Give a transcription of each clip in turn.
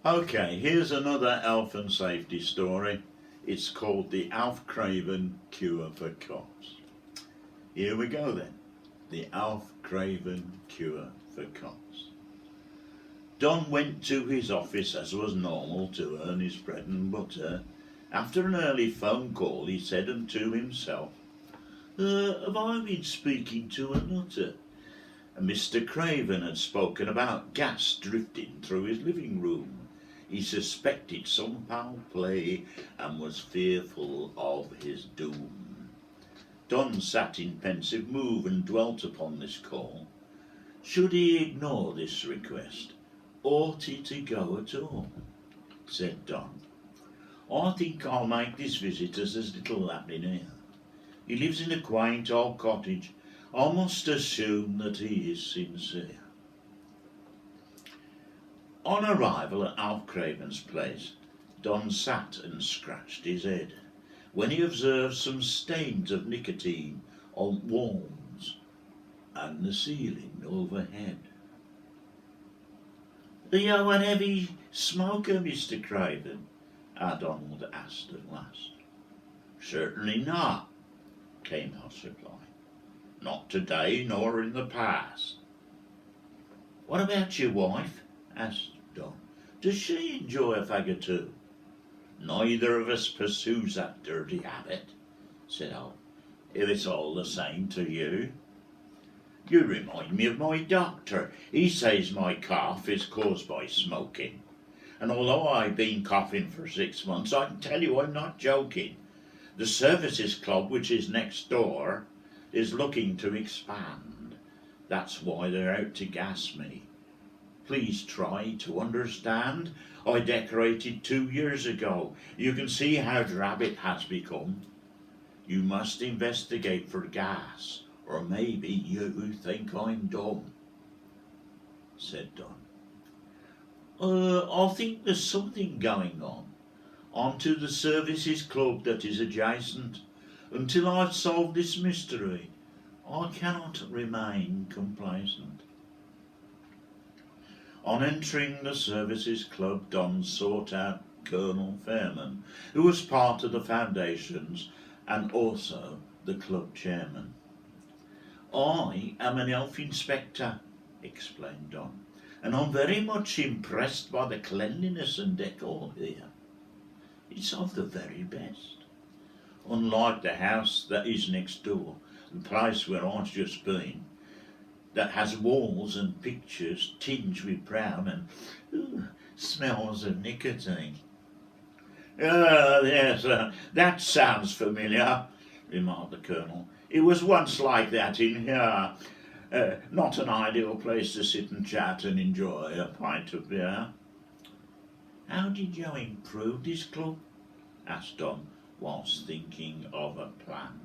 Okay, here's another health and safety story. It's called the Alf Craven Cure for Coughs. Here we go then. The Alf Craven Cure for Coughs. Don went to his office as was normal to earn his bread and butter. After an early phone call he said unto himself, have I been speaking to a nutter? Mr. Craven had spoken about gas drifting through his living room. He suspected some foul play and was fearful of his doom. Don sat in pensive mood and dwelt upon this call. Should he ignore this request? Ought he to go at all? Said Don. I think I'll make this visit as there's little happening here. He lives in a quaint old cottage. I must assume that he is sincere. On arrival at Alf Craven's place, Don sat and scratched his head when he observed some stains of nicotine on walls and the ceiling overhead. Are you a heavy smoker, Mr. Craven? Donald asked at last. Certainly not, came Alf's reply. Not today nor in the past. What about your wife? Asked Don. Does she enjoy a fag or two? Neither of us pursues that dirty habit, said Alf. If it's all the same to you. You remind me of my doctor. He says my cough is caused by smoking. And although I've been coughing for 6 months, I can tell you I'm not joking. The Services Club, which is next door, is looking to expand. That's why they're out to gas me. Please try to understand. I decorated 2 years ago. You can see how drab it has become. You must investigate for gas, or maybe you think I'm dumb, said Don. I think there's something going on. I'm to the Services Club that is adjacent. Until I've solved this mystery, I cannot remain complacent. On entering the Services Club, Don sought out Colonel Fairman, who was part of the foundations and also the club chairman. I am an elf inspector, explained Don, and I'm very much impressed by the cleanliness and decor here. It's of the very best. Unlike the house that is next door, the place where I've just been, that has walls and pictures tinged with brown and smells of nicotine. Yes, that sounds familiar, remarked the Colonel. It was once like that in here. Not an ideal place to sit and chat and enjoy a pint of beer. How did you improve this club? Asked Don, whilst thinking of a plan.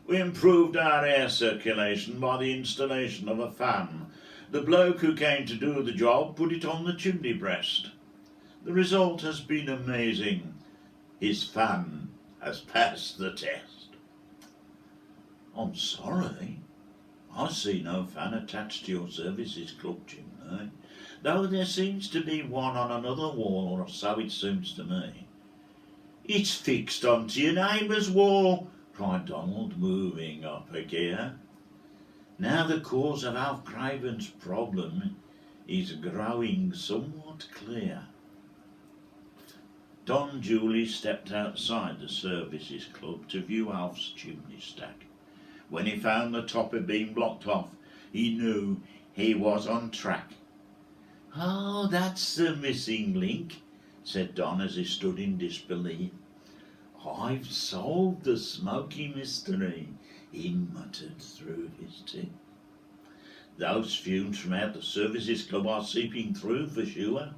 We improved our air circulation by the installation of a fan. The bloke who came to do the job put it on the chimney breast. The result has been amazing. His fan has passed the test. I'm sorry. I see no fan attached to your Services Club chimney, though there seems to be one on another wall, or so it seems to me. It's fixed onto your neighbour's wall, cried Donald, moving up a gear. Now the cause of Alf Craven's problem is growing somewhat clear. Don duly stepped outside the Services Club to view Alf's chimney stack. When he found the top had been blocked off, he knew he was on track. Oh, that's the missing link, said Don as he stood in disbelief. I've solved the smoky mystery, he muttered through his teeth. Those fumes from out the Services Club are seeping through for sure.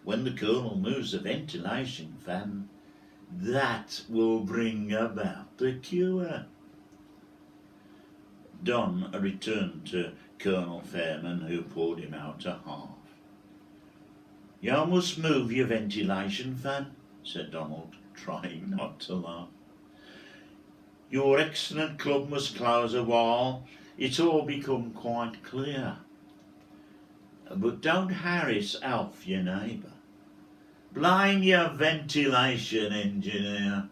When the Colonel moves the ventilation fan, that will bring about the cure. Don returned to Colonel Fairman, who poured him out a half. You must move your ventilation fan, said Donald, trying not to laugh. Your excellent club must close a while. It's all become quite clear. But don't harass Alf, your neighbour. Blame your ventilation engineer.